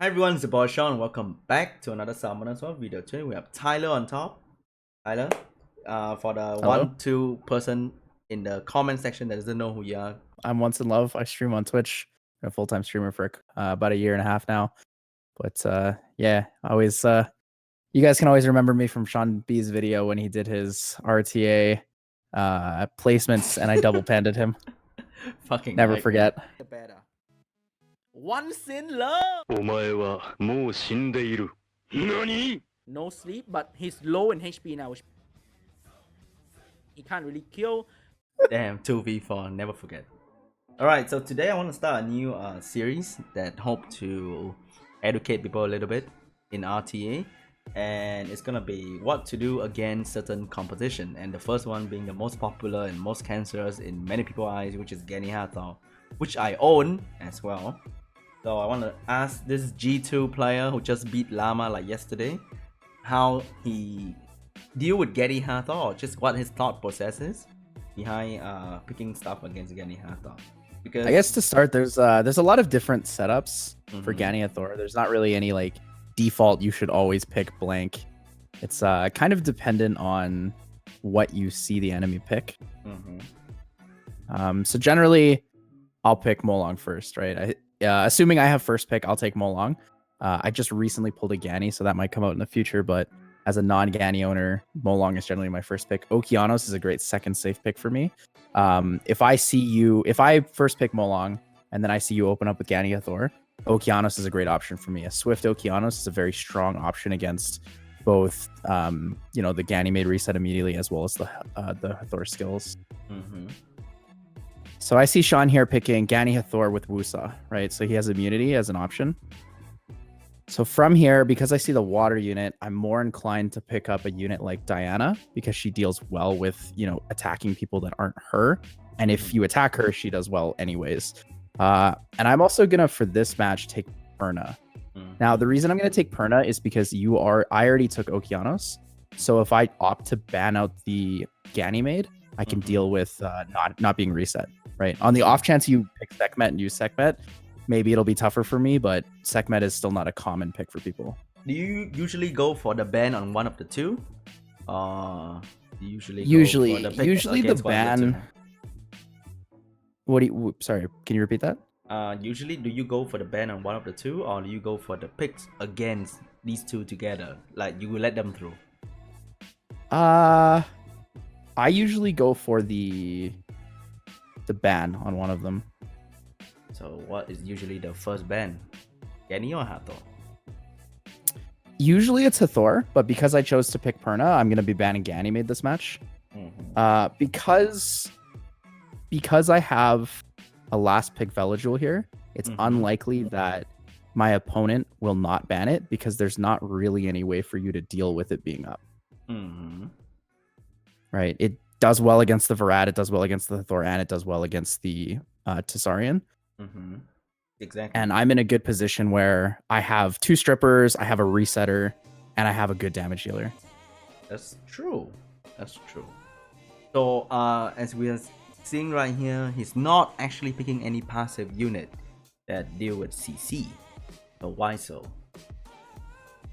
Hi everyone, it's your boy Sean. Welcome back to another Summoners World video. Today we have Tyler on top. Tyler, for the Hello? 1-2 person in the comment section that doesn't know who you are. I'm Once in Love. I stream on Twitch. I'm a full-time streamer for about a year and a half now. But yeah, always you guys can always remember me from SeanB's video when he did his RTA placements and I double panded him. Fucking Never nightmare. forget. Better. Once in love. お前はもう死んでいる。何? No sleep, but he's low in HP now. He can't really kill. Damn, 2v4, never forget. Alright, so today I want to start a new series that hope to educate people a little bit in RTA. And it's gonna be what to do against certain composition. And the first one being the most popular and most cancerous in many people's eyes, which is Gany Hathor, which I own as well. So I want to ask this G2 player who just beat Llama like yesterday, how he deal with Gany Hathor, or just what his thought process is behind picking stuff against Gany Hathor. Because I guess to start, there's a lot of different setups for Gany Hathor. There's not really any like default you should always pick blank. It's kind of dependent on what you see the enemy pick. So generally I'll pick Molong first, right? Assuming I have first pick, I'll take Molong. I just recently pulled a Gany, so that might come out in the future, but as a non-Gany owner, Molong is generally my first pick. Okeanos is a great second safe pick for me. If I first pick Molong and then I see you open up with Gany Hathor, Okeanos is a great option for me. A Swift Okeanos is a very strong option against both, the Ganymede reset immediately as well as the Hathor skills. So I see Sean here picking Gany Hathor with Wusa, right? So he has immunity as an option. So from here, because I see the water unit, I'm more inclined to pick up a unit like Diana because she deals well with, attacking people that aren't her. And if you attack her, she does well anyways. And I'm also going to, for this match, take Perna. Now, the reason I'm going to take Perna is because I already took Okeanos. So if I opt to ban out the Ganymede, I can deal with not being reset, right? On the off chance you pick Sekhmet and use Sekhmet, maybe it'll be tougher for me, but Sekhmet is still not a common pick for people. Do you usually go for the ban on one of the two? Usually the ban. Sorry, can you repeat that? Usually, do you go for the ban on one of the two, or do you go for the picks against these two together? Like you will let them through? I usually go for the ban on one of them. So what is usually the first ban? Gany or Hathor? Usually it's Hathor, but because I chose to pick Perna, I'm going to be banning Ganymede this match. Because I have a last pick Veligil here, it's unlikely that my opponent will not ban it because there's not really any way for you to deal with it being up. Right? It does well against the Varad, it does well against the Hathor, and it does well against the Tessarian. Exactly. And I'm in a good position where I have 2 strippers, I have a resetter, and I have a good damage dealer. That's true. That's true. So as we are seeing right here, he's not actually picking any passive unit that deal with CC. So why so?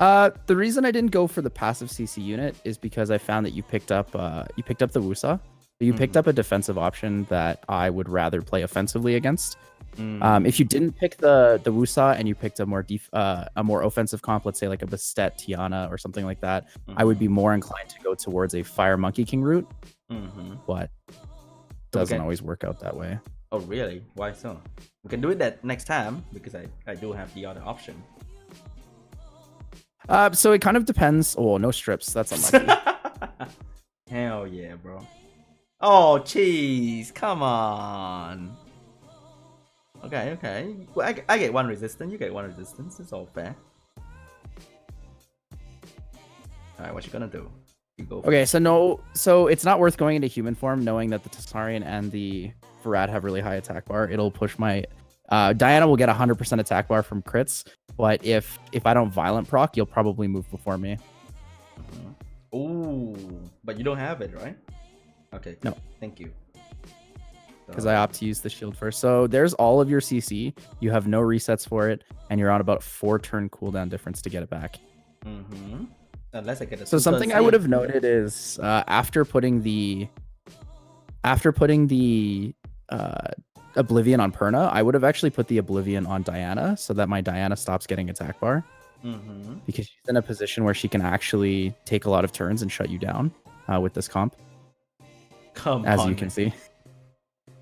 The reason I didn't go for the passive CC unit is because I found that you picked up the Wusa. You picked up a defensive option that I would rather play offensively against. If you didn't pick the Wusa and you picked a more offensive comp, let's say like a Bastet Tiana or something like that, I would be more inclined to go towards a Fire Monkey King route. But doesn't always work out that way. Oh really? Why so? We can do it that next time because I do have the other option. So it kind of depends. Oh, no strips. That's unlucky. Hell yeah, bro. Oh, cheese. Come on. Okay. Well, I get one resistance. You get one resistance. It's all fair. Alright, what you gonna do? You go okay, so it's not worth going into human form knowing that the Tessarian and the Varad have really high attack bar. It'll push my... Diana will get 100% attack bar from crits, but if I don't violent proc, you'll probably move before me. Ooh, but you don't have it, right? Okay, no. Thank you. because I opt to use the shield first. So there's all of your CC. You have no resets for it, and you're on about 4-turn cooldown difference to get it back. Unless I get a So something I would have noted is after putting the Oblivion on Perna, I would have actually put the Oblivion on Diana so that my Diana stops getting attack bar. Because she's in a position where she can actually take a lot of turns and shut you down with this comp. As you can see.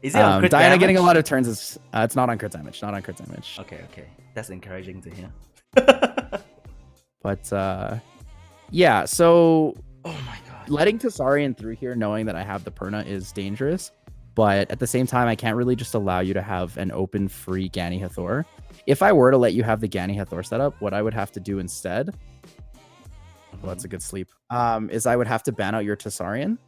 Is it on crit Diana damage? getting a lot of turns is it's not on crit damage. Not on crit damage. Okay. That's encouraging to hear. But yeah, so Oh my god. letting Tasarian through here, knowing that I have the Perna, is dangerous. But at the same time, I can't really just allow you to have an open free Gany Hathor. If I were to let you have the Gany Hathor setup, what I would have to do instead, well, that's a good sleep, is I would have to ban out your Tasarian.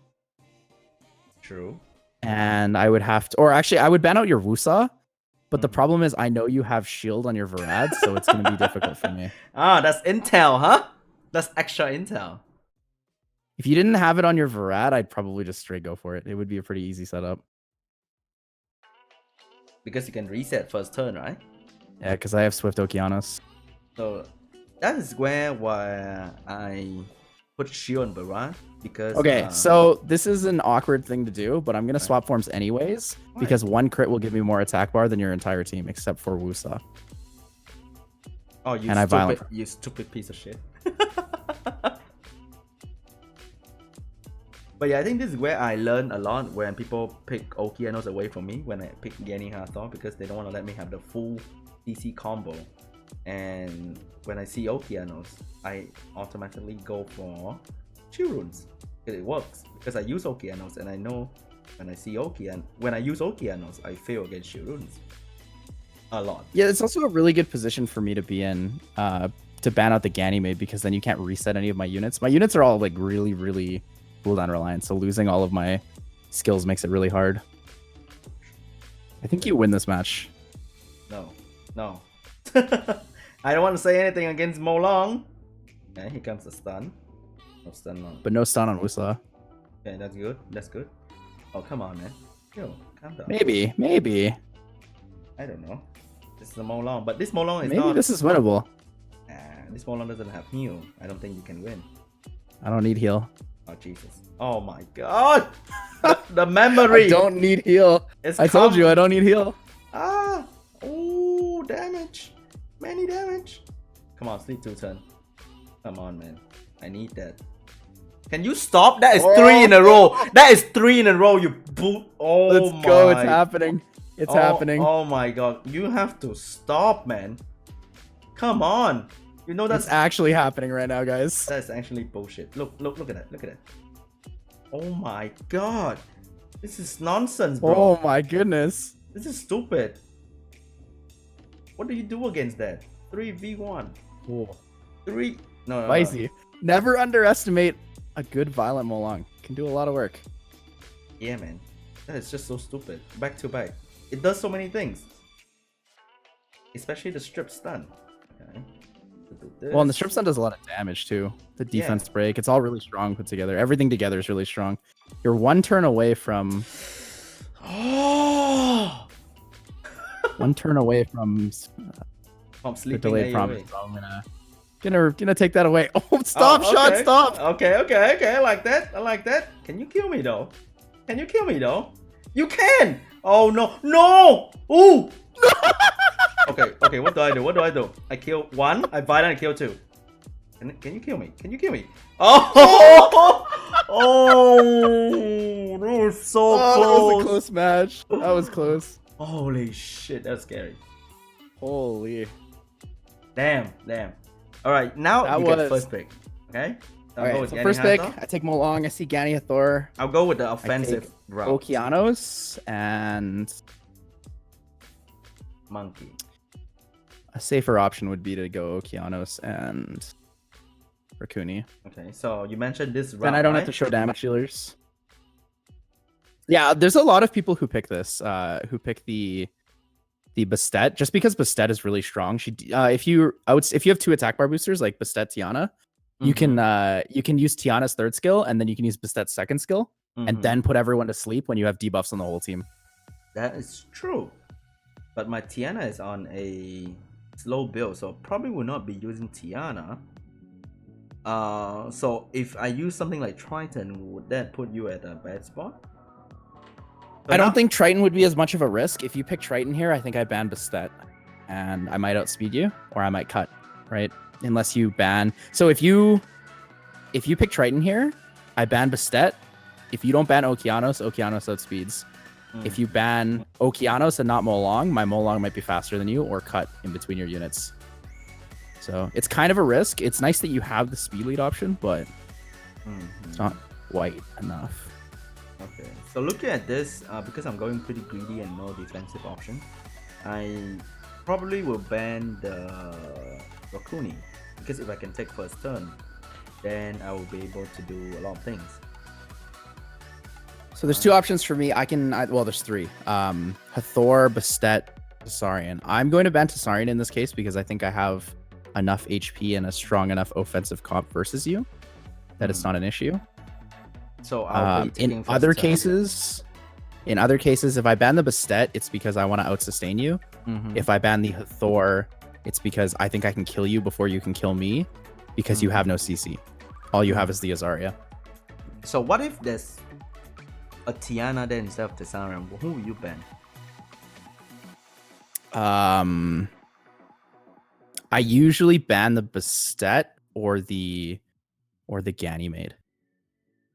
True. And I would have to, or actually, I would ban out your Wusa. But the problem is, I know you have shield on your Varad, so it's going to be difficult for me. Ah, that's intel, huh? That's extra intel. If you didn't have it on your Varad, I'd probably just straight go for it. It would be a pretty easy setup. Because you can reset first turn, right? Yeah, because I have Swift Okeanos. So that is why I put shield on Baran, because Okay, so this is an awkward thing to do, but I'm going to swap forms anyways, because one crit will give me more attack bar than your entire team, except for Wusa. Oh, you and you stupid piece of shit. But yeah, I think this is where I learn a lot when people pick Okeanos away from me when I pick Gany Hathor, because they don't want to let me have the full DC combo. And when I see Okeanos, I automatically go for Chill Runes. It works because I use Okeanos, and I know when I see when I use Okeanos, I fail against Chill Runes a lot. Yeah, it's also a really good position for me to be in to ban out the Ganymede, because then you can't reset any of my units. My units are all like really cooldown reliant, so losing all of my skills makes it really hard. I think you win this match. No. I don't want to say anything against Molong. Okay, here comes the stun. No stun long. But no stun on Wusa. Okay, that's good. Oh, come on, man. Yo, calm down. Maybe. I don't know. This is a Molong, but this Molong is Maybe not... this is winnable. This Molong doesn't have heal. I don't think you can win. I don't need heal. Oh, Jesus. Oh my god! the memory! I don't need heal. I told you I don't need heal. Ah! Oh, damage! Many damage! Come on, sleep 2 turn. Come on, man. I need that. Can you stop? That is 3 in a row! That is 3 in a row, you boot! Oh, let's go, it's happening. It's happening. Oh my god. You have to stop, man. Come on! You know that's actually happening right now, guys. That's actually bullshit. Look at that. Look at that. Oh my god. This is nonsense, bro. Oh my goodness. This is stupid. What do you do against that? 3v1. Cool. 3. No. Spicy. Never underestimate a good violent Molong. Can do a lot of work. Yeah, man. That is just so stupid. Back to back. It does so many things. Especially the strip stun. Okay. Well, and the strip stun does a lot of damage too. The defense break, it's all really strong put together. Everything together is really strong. You're 1 turn away from. Oh! 1 turn away from. Sleeping delayed promise. So I'm gonna take that away. Oh, stop! Okay. Shot! Stop! Okay. I like that. Can you kill me though? You can! Oh no! Ooh! Okay, what do I do? I kill 1, I violent, I kill 2. Can you kill me? Oh! Oh! That was so close. That was a close match. That was close. Holy shit, that's scary. Holy. Damn. Alright, now you get first pick. Okay? Alright, so first pick, I take Molong, I see Gany Hathor. I'll go with the offensive route. Okeanos and Monkey. A safer option would be to go Okeanos and Rakuni. Okay, so you mentioned this route. Then I don't have to show damage dealers. Yeah, there's a lot of people who pick this, who pick the Bastet, just because Bastet is really strong. If you have 2 attack bar boosters like Bastet Tiana, you can use Tiana's 3rd skill, and then you can use Bastet's 2nd skill, and then put everyone to sleep when you have debuffs on the whole team. That is true. But my Tiana is on a slow build, so probably will not be using Tiana. So if I use something like Triton, would that put you at a bad spot? I don't think Triton would be as much of a risk. If you pick Triton here, I think I ban Bastet, and I might outspeed you, or I might cut, right? Unless you ban. So if you pick Triton here, I ban Bastet. If you don't ban Okeanos, Okeanos outspeeds. If you ban Okeanos and not Molong, my Molong might be faster than you, or cut in between your units. So it's kind of a risk. It's nice that you have the speed lead option, but it's not quite enough. Okay, so looking at this, because I'm going pretty greedy and no defensive option, I probably will ban the Rakuni, because if I can take first turn, then I will be able to do a lot of things. So there's two options for me. Well, there's three. Hathor, Bastet, Tasarian. I'm going to ban Tasarian in this case because I think I have enough HP and a strong enough offensive comp versus you that it's not an issue. So I'll be in other cases, if I ban the Bastet, it's because I want to out-sustain you. If I ban the Hathor, it's because I think I can kill you before you can kill me, because you have no CC. All you have is the Azaria. So what if there's a Tiana then instead of Tessarian? Who will you ban? I usually ban the Bastet or the Ganymede.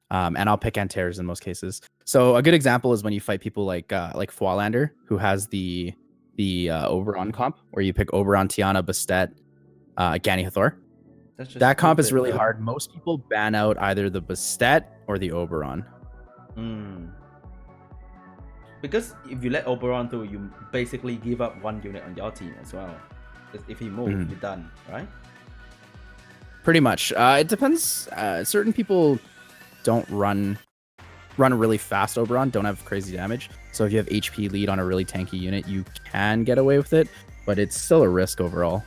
And I'll pick Antares in most cases. So a good example is when you fight people like Fwalander, who has the Oberon comp, where you pick Oberon, Tiana, Bastet, Gany Hathor. That comp is really hard. Most people ban out either the Bastet or the Oberon. Because if you let Oberon through, you basically give up one unit on your team as well. Because if he moves, you're done, right? Pretty much. It depends. Certain people don't run really fast Oberon, don't have crazy damage. So if you have HP lead on a really tanky unit, you can get away with it, but it's still a risk overall.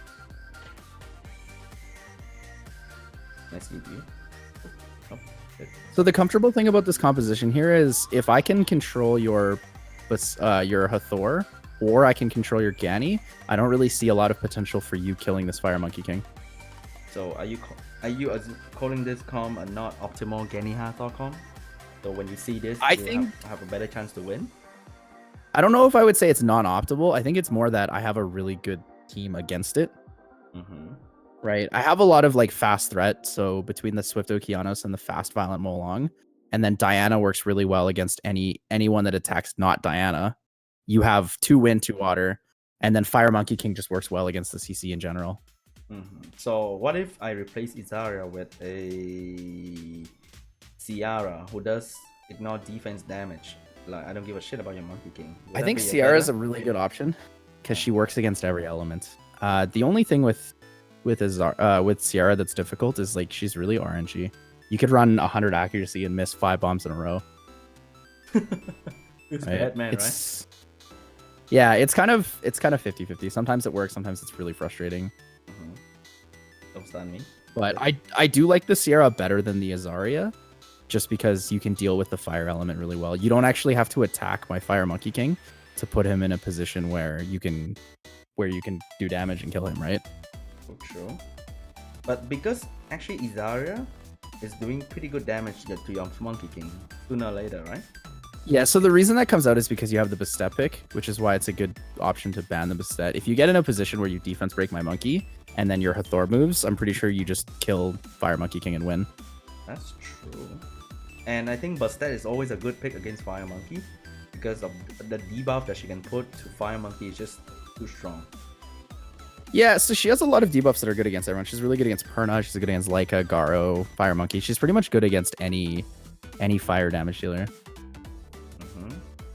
Nice you. So the comfortable thing about this composition here is if I can control your Hathor, or I can control your Gany, I don't really see a lot of potential for you killing this Fire Monkey King. So are you calling this comp a not optimal Gany Hathor comp? So when you see this, I think have a better chance to win? I don't know if I would say it's non-optimal. I think it's more that I have a really good team against it. Right. I have a lot of like fast threat. So between the Swift Okeanos and the fast Violent Molong, and then Diana works really well against anyone that attacks not Diana. You have 2 wind, 2 water, and then Fire Monkey King just works well against the CC in general. So what if I replace Izaria with a Ciara who does ignore defense damage? Like, I don't give a shit about your Monkey King. I think Ciara is a really good option because she works against every element. The only thing with Ciara that's difficult is like she's really RNG. You could run 100 accuracy and miss 5 bombs in a row. It's bad, man, right? Yeah, it's kind of 50-50. Sometimes it works, sometimes it's really frustrating. Don't stun me. But I do like the Ciara better than the Azaria, just because you can deal with the fire element really well. You don't actually have to attack my Fire Monkey King to put him in a position where you can do damage and kill him, right? True. But because actually Izaria is doing pretty good damage to your Monkey King sooner or later, right? Yeah, so the reason that comes out is because you have the Bastet pick, which is why it's a good option to ban the Bastet. If you get in a position where you defense break my monkey and then your Hathor moves, I'm pretty sure you just kill Fire Monkey King and win. That's true. And I think Bastet is always a good pick against Fire Monkey because of the debuff that she can put to Fire Monkey is just too strong. Yeah, so she has a lot of debuffs that are good against everyone. She's really good against Perna, she's good against Laika, Garo, Fire Monkey. She's pretty much good against any fire damage dealer.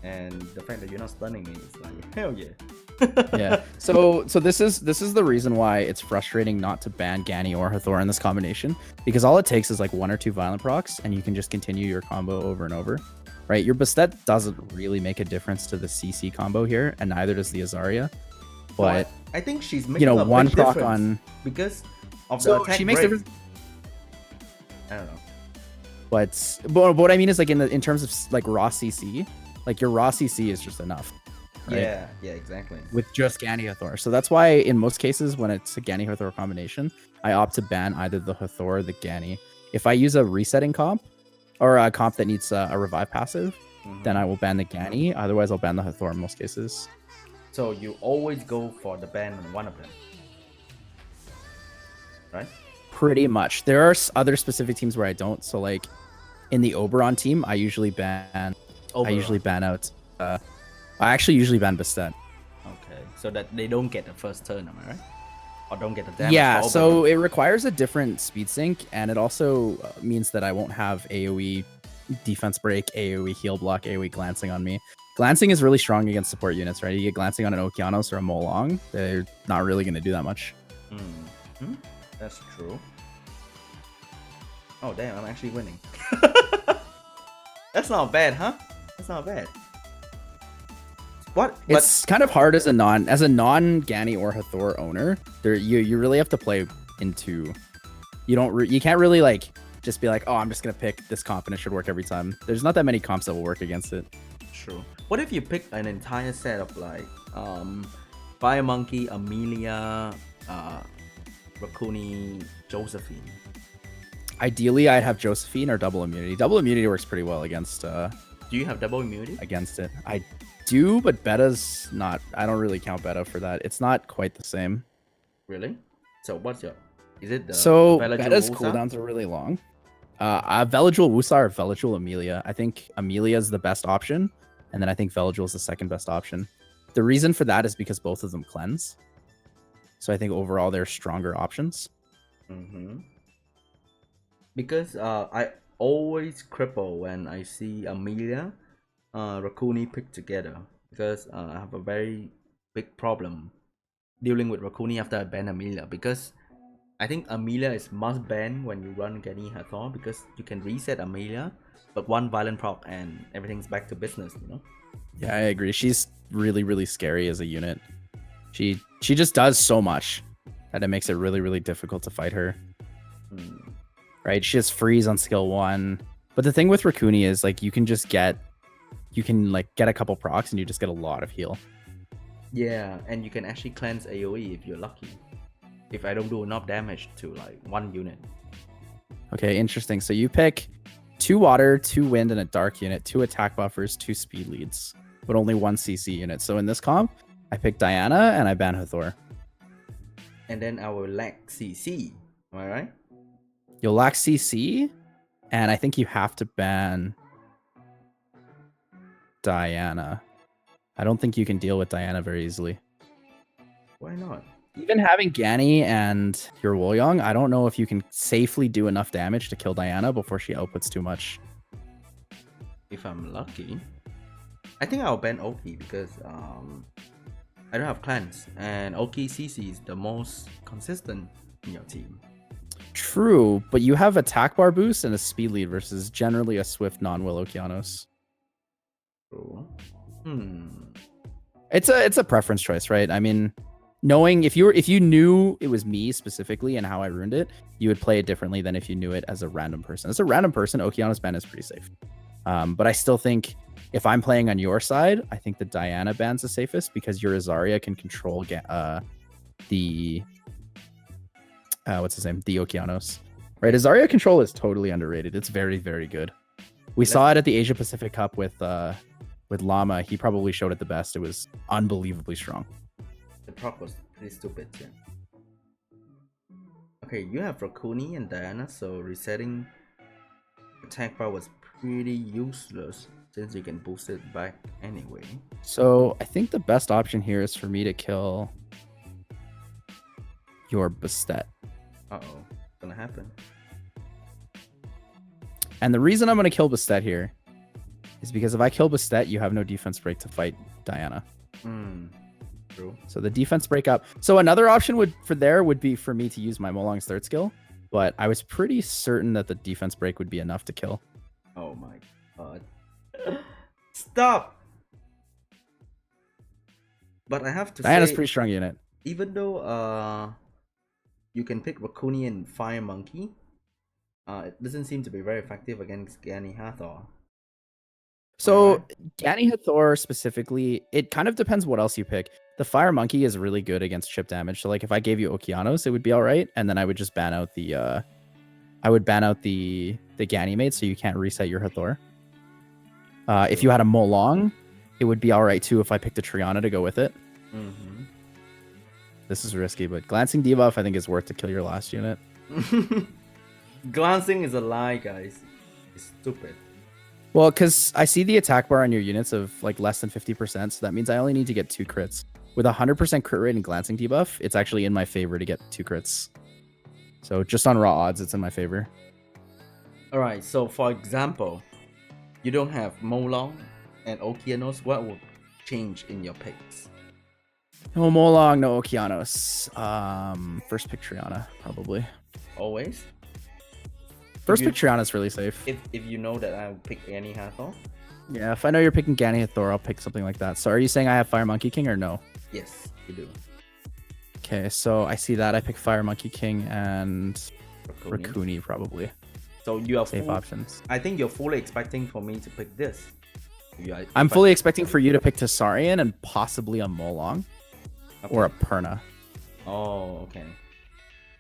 And the fact that you're not stunning me is like, hell yeah. Yeah. So this is the reason why it's frustrating not to ban Gany or Hathor in this combination, because all it takes is like 1 or 2 violent procs and you can just continue your combo over and over. Right? Your Bastet doesn't really make a difference to the CC combo here, and neither does the Azaria. But I think she's making a one big proc difference on because of the attack she makes break. difference. I don't know. But what I mean is like in terms of like raw CC, like your raw CC is just enough. right? Yeah, exactly. With just Gany Hathor. So that's why in most cases when it's a Gany Hathor combination, I opt to ban either the Hathor or the Gany. If I use a resetting comp or a comp that needs a revive passive, then I will ban the Gany. Otherwise, I'll ban the Hathor in most cases. So you always go for the ban on one of them, right? Pretty much. There are other specific teams where I don't. So like in the Oberon team, I usually ban. I usually ban out. I actually usually ban Bastet. Okay, so that they don't get the first turn, am I right? Or don't get the damage. Yeah, for so Oberon. it requires a different speed sync, and it also means that I won't have AoE defense break, AoE heal block, AoE glancing on me. Glancing is really strong against support units, right? You get glancing on an Okeanos or a Molong, they're not really going to do that much. That's true. Oh damn, I'm actually winning. That's not bad, huh? That's not bad. What? It's kind of hard as a non-Gany or Hathor owner. You really have to play into. You can't really like just be like, oh, I'm just gonna pick this comp and it should work every time. There's not that many comps that will work against it. True. What if you pick an entire set of like Fire Monkey, Amelia, Raccoony, Josephine? Ideally, I'd have Josephine or double immunity. Double immunity works pretty well against. Do you have double immunity? Against it, I do, but Beta's not. I don't really count Beta for that. It's not quite the same. Really? So what's your? Is it the so Veladril Beta's Wusa? cooldowns are really long. Veladril Wusa or Veladril Amelia. I think Amelia is the best option, and then I think Veladril is the second best option. The reason for that is because both of them cleanse. So I think overall they're stronger options. Because I always cripple when I see Amelia, Raccoony picked together, because I have a very big problem dealing with Raccoony after I ban Amelia, because I think Amelia is must ban when you run Gany Hathor, because you can reset Amelia, but one violent proc and everything's back to business, you know? Yeah, I agree. She's really, really scary as a unit. She just does so much that it makes it really, really difficult to fight her. Right? She has freeze on skill 1. But the thing with Raccoony is like you can get a couple procs and you just get a lot of heal. Yeah, and you can actually cleanse AoE if you're lucky. If I don't do enough damage to like one unit. Okay, interesting. So you pick 2 water, 2 wind, and a dark unit, 2 attack buffers, 2 speed leads, but only 1 CC unit. So in this comp, I pick Diana and I ban Hathor. And then I will lack CC. Am I right? You'll lack CC, and I think you have to ban Diana. I don't think you can deal with Diana very easily. Why not? Even having Gany and your Wolyong, I don't know if you can safely do enough damage to kill Diana before she outputs too much. If I'm lucky. I think I'll ban Oki because I don't have clans, and Oki CC is the most consistent in your team. True, but you have attack bar boost and a speed lead versus generally a swift non-Will Okeanos. True. It's a preference choice, right? I mean, knowing if you knew it was me specifically and how I ruined it, you would play it differently than if you knew it as a random person. As a random person, Okeanos ban is pretty safe. But I still think if I'm playing on your side, I think the Diana ban's the safest because your Azaria can control the what's his name? The Okeanos. Right? Azaria control is totally underrated. It's very, very good. We saw it at the Asia Pacific Cup with Llama. He probably showed it the best. It was unbelievably strong. The proc was pretty stupid, yeah. Okay, you have Raccoony and Diana, so resetting attack bar was pretty useless since you can boost it back anyway. So I think the best option here is for me to kill your Bastet. Uh-oh, gonna happen. And the reason I'm going to kill Bastet here is because if I kill Bastet, you have no defense break to fight Diana. True. So the defense break up. So another option would be for me to use my Molong's third skill, but I was pretty certain that the defense break would be enough to kill. Oh my god. Stop! But I have to Diana's say, pretty strong unit. even though you can pick Raccoony and Fire Monkey, it doesn't seem to be very effective against Gany Hathor. So Gany Hathor specifically, it kind of depends what else you pick. The Fire Monkey is really good against chip damage. So like if I gave you Okeanos, it would be all right, and then I would just ban out the Ganymede, so you can't reset your Hathor. If you had a Molong, it would be all right too if I picked a Triana to go with it. Mm-hmm. This is risky, but glancing debuff I think is worth to kill your last unit. Glancing is a lie, guys. It's stupid. Well, because I see the attack bar on your units of like less than 50%, so that means I only need to get 2 crits. With 100% crit rate and glancing debuff, it's actually in my favor to get 2 crits. So just on raw odds, it's in my favor. Alright, so for example, you don't have Molong and Okeanos. What would change in your picks? No Molong, no Okeanos. First pick Triana, probably. Always? First pick Triana is really safe. If you know that I would pick Gany Hathor? Yeah, if I know you're picking Gany Hathor, I'll pick something like that. So are you saying I have Fire Monkey King or no? Yes, you do. Okay, so I see that. I pick Fire Monkey King and Raccoony probably. So you are safe options. I think you're fully expecting for me to pick this. I'm fully expecting for you to pick Tessarian and possibly a Molong or a Perna. Oh, okay.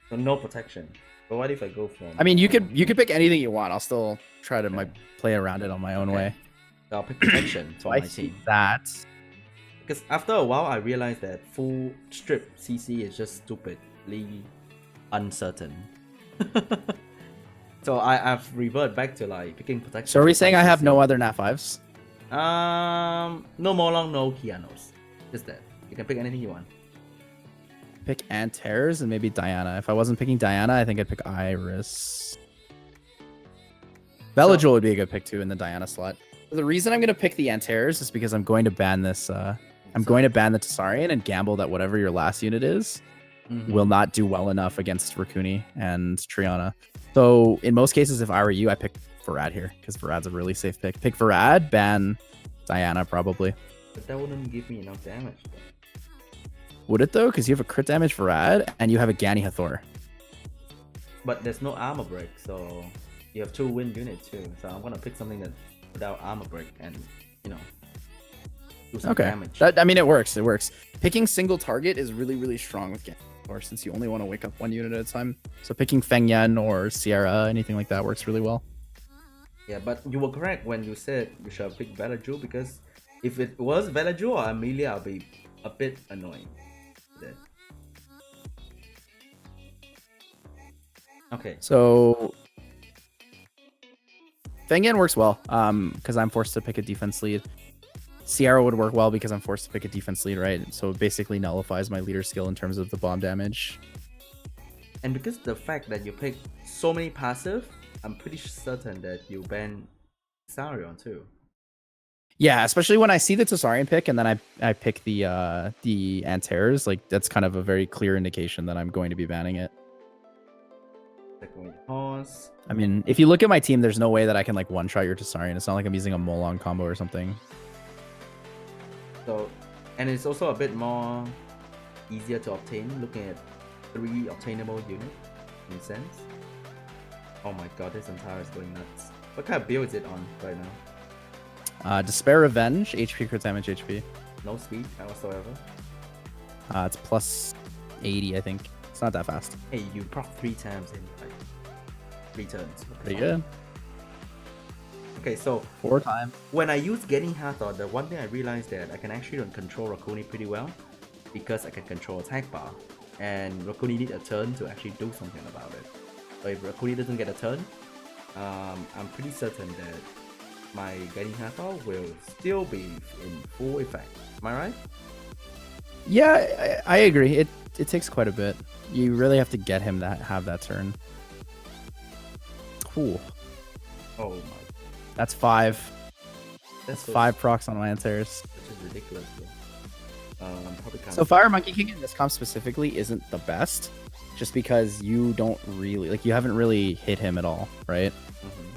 So no protection. But what if I go for? I mean, you could pick anything you want. I'll still try to play around it on my own way. So I'll pick protection for my team. That. Because after a while, I realized that full strip CC is just stupidly uncertain. So I've reverted back to like picking protection. So are we saying I have no other Nat 5s? No Molong, no Okeanos. Just that. You can pick anything you want. Pick Antares and maybe Diana. If I wasn't picking Diana, I think I'd pick Iris. Bellajoul would be a good pick too in the Diana slot. The reason I'm going to pick the Antares is because I'm going to ban this. I'm going to ban the Tessarian and gamble that whatever your last unit is will not do well enough against Raccoony and Triana. So in most cases, if I were you, I pick Varad here because Varad's a really safe pick. Pick Varad, ban Diana probably. But that wouldn't give me enough damage though. Would it though? Because you have a crit damage Varad and you have a Gany Hathor. But there's no armor break, so you have 2 wind units too. So I'm gonna pick something that without armor break and do some damage. I mean, it works. It works. Picking single target is really, really strong with Gany Hathor since you only want to wake up 1 unit at a time. So picking Feng Yan or Sierra, anything like that works really well. Yeah, but you were correct when you said you should pick Bellajoul, because if it was Bellajoul or Amelia, I'll be a bit annoying. Okay. So Feng Yan works well because I'm forced to pick a defense lead. Sierra would work well because I'm forced to pick a defense lead, right? So it basically nullifies my leader skill in terms of the bomb damage. And because the fact that you pick so many passive, I'm pretty certain that you ban Sarion too. Yeah, especially when I see the Tessarian pick and then I pick the Antares, like that's kind of a very clear indication that I'm going to be banning it. I mean, if you look at my team, there's no way that I can like one-shot your Tessarian. It's not like I'm using a Molong combo or something. So, and it's also a bit more easier to obtain, looking at 3 obtainable units in a sense. Oh my god, this entire is going nuts. What kind of build is it on right now? Despair Revenge, HP crit damage HP. No speed whatsoever. It's plus 80, I think. It's not that fast. Hey, you proc 3 times in like 3 turns. Pretty good. Okay, so 4 times. When I use Gany Hathor, the one thing I realized that I can actually control Raccoony pretty well because I can control attack bar, and Raccoony need a turn to actually do something about it. So if Raccoony doesn't get a turn, I'm pretty certain that my Gany Hathor will still be in full effect. Am I right? Yeah, I agree. It takes quite a bit. You really have to get him to have that turn. Cool. Oh my. That's 5. That's 5 procs on my Antares. Which is ridiculous. So Fire Monkey King in this comp specifically isn't the best, just because you don't really you haven't really hit him at all, right?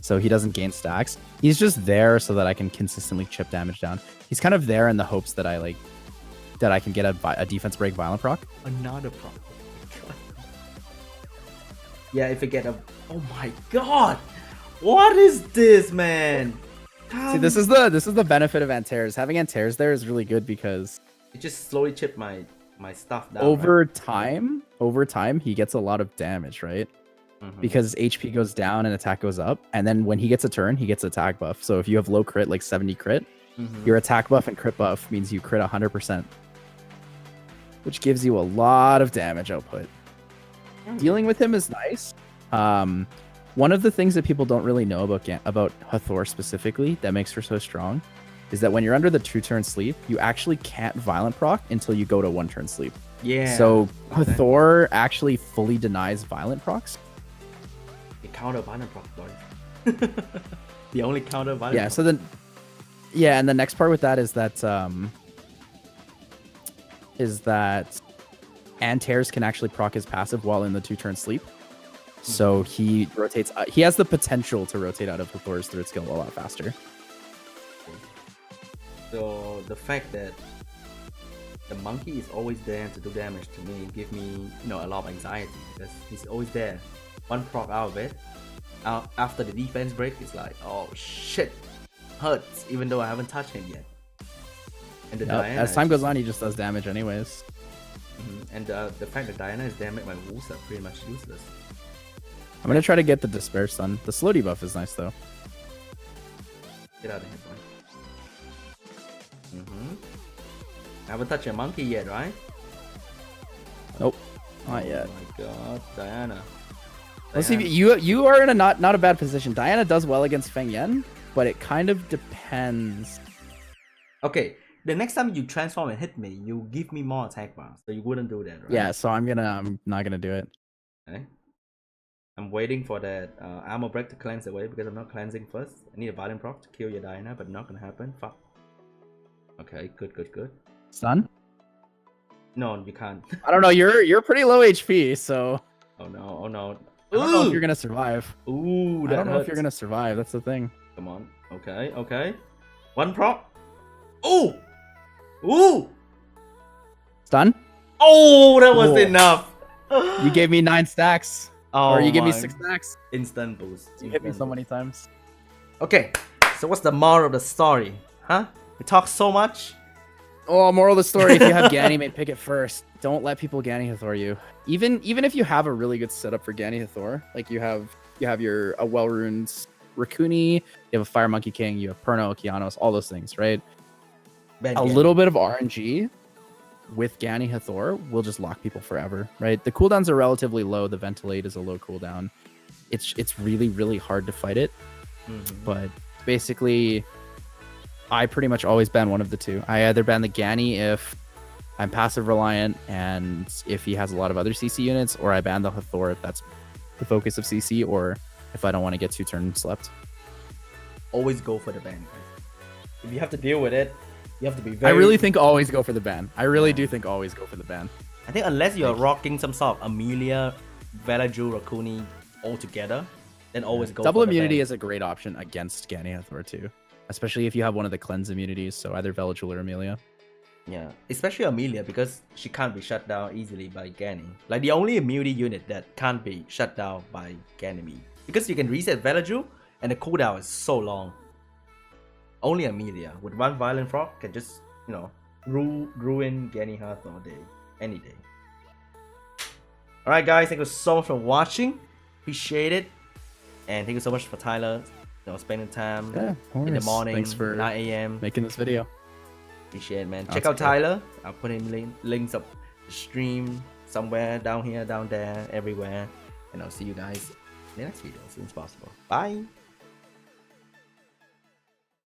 So he doesn't gain stacks. He's just there so that I can consistently chip damage down. He's kind of there in the hopes that I can get a defense break violent proc. Another proc. Yeah, if I get a... Oh my god! What is this, man? See, this is the benefit of Antares. Having Antares there is really good because It just slowly chip my stuff down. over time, he gets a lot of damage, right? Mhm. Because HP goes down and attack goes up, and then when he gets a turn, he gets attack buff. So if you have low crit, like 70 crit, Mhm. your attack buff and crit buff means you crit 100%, which gives you a lot of damage output. Dealing with him is nice. One of the things that people don't really know about Hathor specifically that makes her so strong is that when you're under the 2-turn sleep, you actually can't violent proc until you go to 1-turn sleep. Yeah. So Hathor actually fully denies violent procs. It counter violent proc, boys. The only counter violent. Yeah. So then, yeah, and the next part with that is that Antares can actually proc his passive while in the 2-turn sleep. So he rotates. He has the potential to rotate out of Hathor's third skill a lot faster. So the fact that the monkey is always there to do damage to me give me, a lot of anxiety because he's always there. One proc out of it. After the defense break, it's like, oh shit, hurts even though I haven't touched him yet. And the Diana as time goes on, he just does damage anyways. And the fact that Diana is there make my wolves are pretty much useless. I'm gonna try to get the Despair Stun. The slow debuff is nice though. Get out of here, boy. I haven't touched a monkey yet, right? Nope, not yet. Oh my god, Diana. Let's see. You are in a not a bad position. Diana does well against Feng Yan, but it kind of depends. Okay, the next time you transform and hit me, you give me more attack bar, so you wouldn't do that, right? Yeah, so I'm not gonna do it. Okay. I'm waiting for that armor break to cleanse away because I'm not cleansing first. I need a violent proc to kill your Diana, but not gonna happen. Fuck. Okay, good. Stun? No, you can't. I don't know. You're pretty low HP, so Oh no. I don't know if you're gonna survive. Ooh, I that don't know if hurts. you're gonna survive. That's the thing. Come on. Okay. One proc. Ooh! Stun? Oh, that was Cool. enough. You gave me 9 stacks, or you gave me 6 stacks. Instant boost. You hit me Instant so boost. many times. Okay, so what's the moral of the story? Huh? We talk so much. Oh, moral of the story: if you have Ganymede, pick it first. Don't let people Gany Hathor you. Even if you have a really good setup for Gany Hathor, like you have your a well-runed Rakuni, you have a Fire Monkey King, you have Perno, Kianos, all those things, right? Bad A game. little bit of RNG with Gany Hathor will just lock people forever, right? The cooldowns are relatively low. The Ventilate is a low cooldown. It's really hard to fight it, but basically, I pretty much always ban one of the two. I either ban the Gany if I'm passive reliant and if he has a lot of other CC units, or I ban the Hathor if that's the focus of CC, or if I don't want to get 2 turns slept. Always go for the ban, guys. If you have to deal with it, you have to be very... I really think always go for the ban. I really do think always go for the ban. I think unless you're rocking some sort of Amelia, Velaju, Rakuni all together, then always go Double for the immunity ban. is a great option against Gany Hathor too, especially if you have one of the cleanse immunities, so either Velajul or Amelia. Yeah, especially Amelia because she can't be shut down easily by Gany. Like the only immunity unit that can't be shut down by Ganymede. Because you can reset Velaju and the cooldown is so long. Only Amelia with one violent frog can just, ruin Gany Hathor day, any day. Alright guys, thank you so much for watching. Appreciate it. And thank you so much for Tyler, spending time in the morning, Thanks for 9 a.m. making this video. Appreciate it, man. That's Check out okay. Tyler. I'll put him links up the stream somewhere down here, down there, everywhere. And I'll see you guys in the next video as soon as possible. Bye.